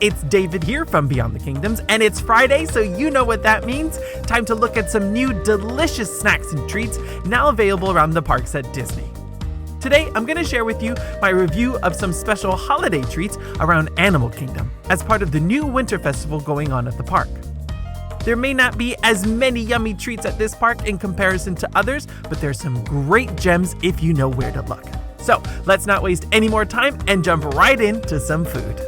it's David here from Beyond the Kingdoms, and it's Friday, so you know what that means. Time to look at some new delicious snacks and treats now available around the parks at Disney. Today, I'm going to share with you my review of some special holiday treats around Animal Kingdom as part of the new winter festival going on at the park. There may not be as many yummy treats at this park in comparison to others, but there's some great gems if you know where to look. So let's not waste any more time and jump right into some food.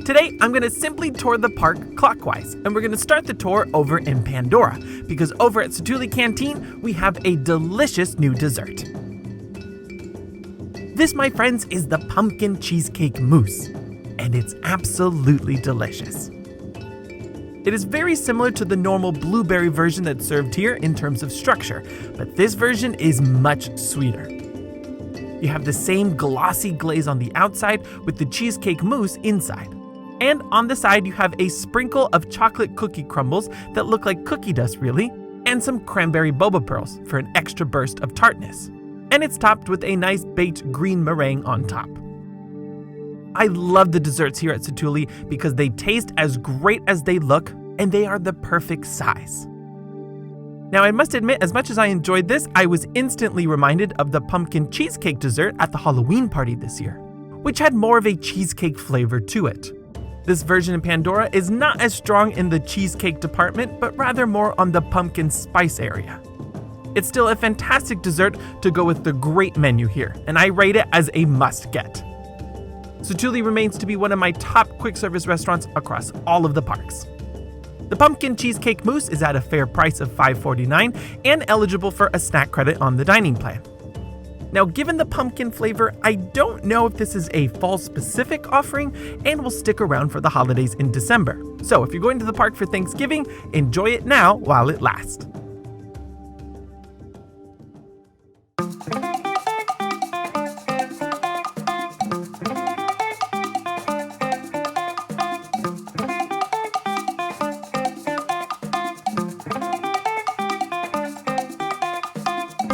Today, I'm going to simply tour the park clockwise, and we're going to start the tour over in Pandora, because over at Satu'li Canteen, we have a delicious new dessert. This, my friends, is the pumpkin cheesecake mousse, and it's absolutely delicious. It is very similar to the normal blueberry version that's served here in terms of structure, but this version is much sweeter. You have the same glossy glaze on the outside with the cheesecake mousse inside. And on the side, you have a sprinkle of chocolate cookie crumbles that look like cookie dust really, and some cranberry boba pearls for an extra burst of tartness. And it's topped with a nice baked green meringue on top. I love the desserts here at Satu'li because they taste as great as they look, and they are the perfect size. Now, I must admit, as much as I enjoyed this, I was instantly reminded of the pumpkin cheesecake dessert at the Halloween party this year, which had more of a cheesecake flavor to it. This version in Pandora is not as strong in the cheesecake department, but rather more on the pumpkin spice area. It's still a fantastic dessert to go with the great menu here, and I rate it as a must-get. Satu'li remains to be one of my top quick service restaurants across all of the parks. The pumpkin cheesecake mousse is at a fair price of $5.49 and eligible for a snack credit on the dining plan. Now, given the pumpkin flavor, I don't know if this is a fall-specific offering and will stick around for the holidays in December. So if you're going to the park for Thanksgiving, enjoy it now while it lasts.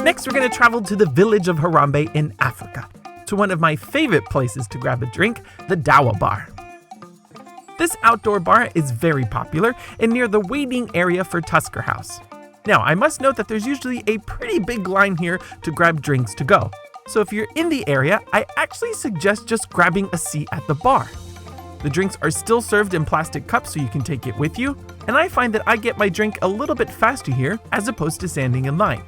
Next, we're going to travel to the village of Harambe in Africa, to one of my favorite places to grab a drink, the Dowel Bar. This outdoor bar is very popular and near the waiting area for Tusker House. Now, I must note that there's usually a pretty big line here to grab drinks to go. So if you're in the area, I actually suggest just grabbing a seat at the bar. The drinks are still served in plastic cups so you can take it with you, and I find that I get my drink a little bit faster here as opposed to standing in line.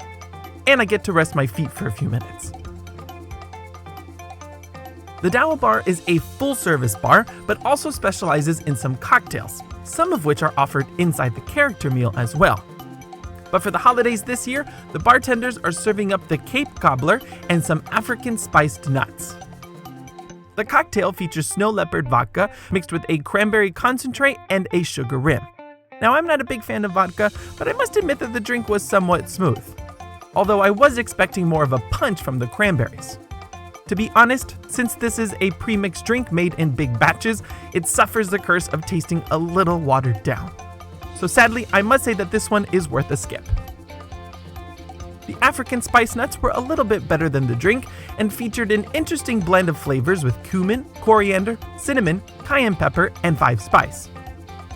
And I get to rest my feet for a few minutes. The Dowel Bar is a full-service bar, but also specializes in some cocktails, some of which are offered inside the character meal as well. But for the holidays this year, the bartenders are serving up the Cape Gobller and some African spiced nuts. The cocktail features snow leopard vodka mixed with a cranberry concentrate and a sugar rim. Now, I'm not a big fan of vodka, but I must admit that the drink was somewhat smooth, although I was expecting more of a punch from the cranberries. To be honest, since this is a pre-mixed drink made in big batches, it suffers the curse of tasting a little watered down. So sadly, I must say that this one is worth a skip. The African spice nuts were a little bit better than the drink and featured an interesting blend of flavors with cumin, coriander, cinnamon, cayenne pepper, and 5-spice.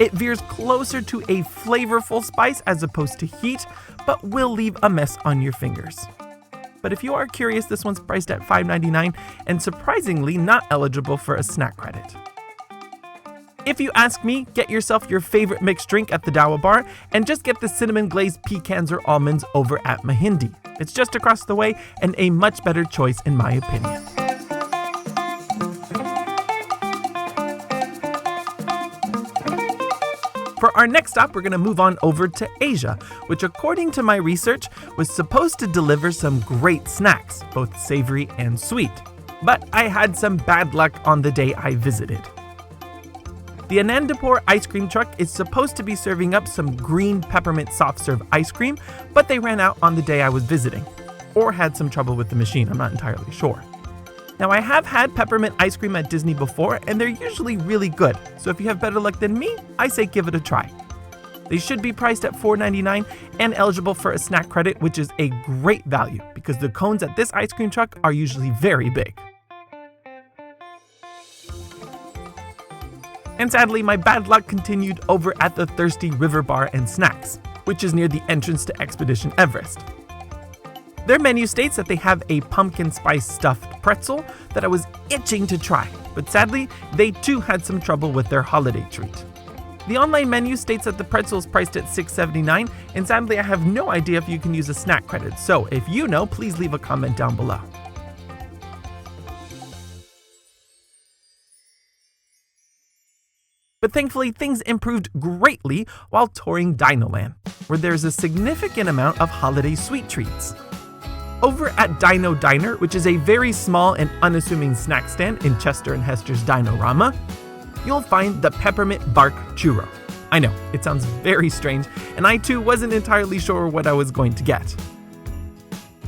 It veers closer to a flavorful spice as opposed to heat, but will leave a mess on your fingers. But if you are curious, this one's priced at $5.99 and surprisingly not eligible for a snack credit. If you ask me, get yourself your favorite mixed drink at the Dawa Bar and just get the cinnamon glazed pecans or almonds over at Mahindi. It's just across the way and a much better choice in my opinion. For our next stop, we're going to move on over to Asia, which according to my research was supposed to deliver some great snacks, both savory and sweet. But I had some bad luck on the day I visited. The Anandapur ice cream truck is supposed to be serving up some green peppermint soft serve ice cream, but they ran out on the day I was visiting, or had some trouble with the machine, I'm not entirely sure. Now, I have had peppermint ice cream at Disney before, and they're usually really good, so if you have better luck than me, I say give it a try. They should be priced at $4.99 and eligible for a snack credit, which is a great value because the cones at this ice cream truck are usually very big. And sadly, my bad luck continued over at the Thirsty River Bar and Snacks, which is near the entrance to Expedition Everest. Their menu states that they have a pumpkin spice stuffed pretzel that I was itching to try, but sadly, they too had some trouble with their holiday treat. The online menu states that the pretzel is priced at $6.79, and sadly, I have no idea if you can use a snack credit, so if you know, please leave a comment down below. But thankfully, things improved greatly while touring Dinoland, where there's a significant amount of holiday sweet treats. Over at Dino Diner, which is a very small and unassuming snack stand in Chester and Hester's Dinorama, you'll find the Peppermint Bark Churro. I know, it sounds very strange, and I too wasn't entirely sure what I was going to get.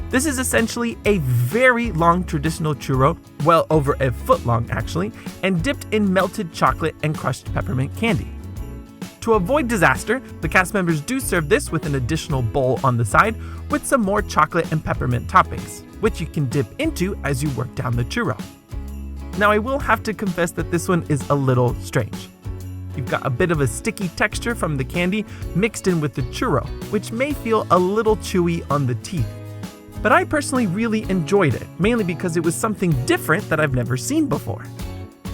This is essentially a very long traditional churro, well over a foot long actually, and dipped in melted chocolate and crushed peppermint candy. To avoid disaster, the cast members do serve this with an additional bowl on the side with some more chocolate and peppermint toppings, which you can dip into as you work down the churro. Now, I will have to confess that this one is a little strange. You've got a bit of a sticky texture from the candy mixed in with the churro, which may feel a little chewy on the teeth. But I personally really enjoyed it, mainly because it was something different that I've never seen before.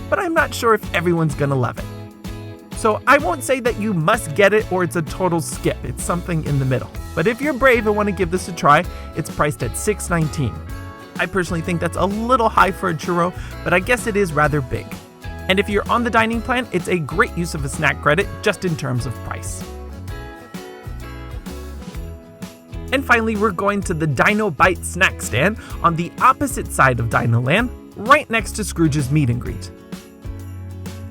But I'm not sure if everyone's gonna love it. So I won't say that you must get it or it's a total skip, it's something in the middle. But if you're brave and want to give this a try, it's priced at $6.19. I personally think that's a little high for a churro, but I guess it is rather big. And if you're on the dining plan, it's a great use of a snack credit just in terms of price. And finally, we're going to the Dino-Bite snack stand on the opposite side of Dinoland, right next to Scrooge's meet and greet.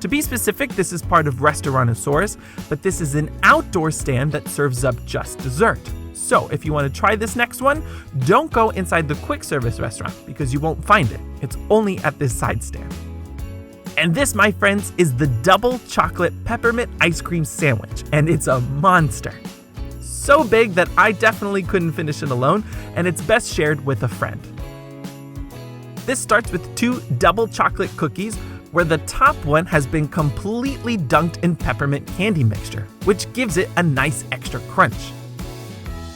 To be specific, this is part of Restaurantosaurus, but this is an outdoor stand that serves up just dessert. So if you want to try this next one, don't go inside the quick service restaurant because you won't find it. It's only at this side stand. And this, my friends, is the double chocolate peppermint ice cream sandwich, and it's a monster. So big that I definitely couldn't finish it alone, and it's best shared with a friend. This starts with 2 double chocolate cookies, where the top one has been completely dunked in peppermint candy mixture, which gives it a nice extra crunch.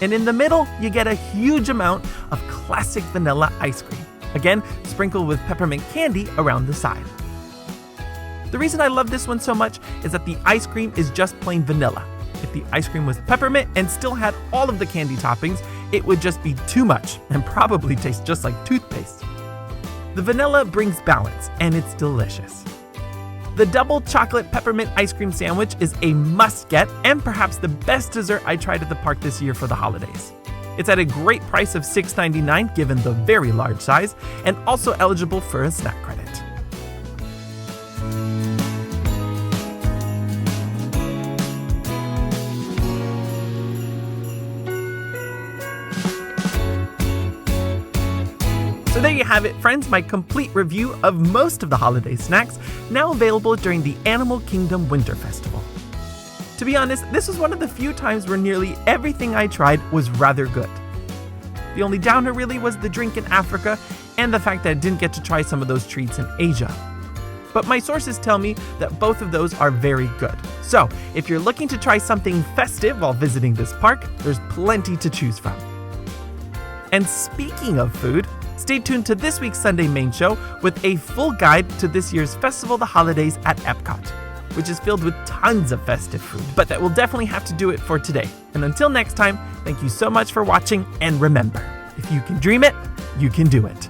And in the middle, you get a huge amount of classic vanilla ice cream, again sprinkled with peppermint candy around the side. The reason I love this one so much is that the ice cream is just plain vanilla. If the ice cream was peppermint and still had all of the candy toppings, it would just be too much and probably taste just like toothpaste. The vanilla brings balance, and it's delicious. The double chocolate peppermint ice cream sandwich is a must-get and perhaps the best dessert I tried at the park this year for the holidays. It's at a great price of $6.99 given the very large size, and also eligible for a snack credit. So there you have it, friends, my complete review of most of the holiday snacks, now available during the Animal Kingdom Winter Festival. To be honest, this was one of the few times where nearly everything I tried was rather good. The only downer really was the drink in Africa and the fact that I didn't get to try some of those treats in Asia. But my sources tell me that both of those are very good. So if you're looking to try something festive while visiting this park, there's plenty to choose from. And speaking of food, stay tuned to this week's Sunday Main Show with a full guide to this year's Festival of the Holidays at Epcot, which is filled with tons of festive food, but that will definitely have to do it for today. And until next time, thank you so much for watching, and remember, if you can dream it, you can do it.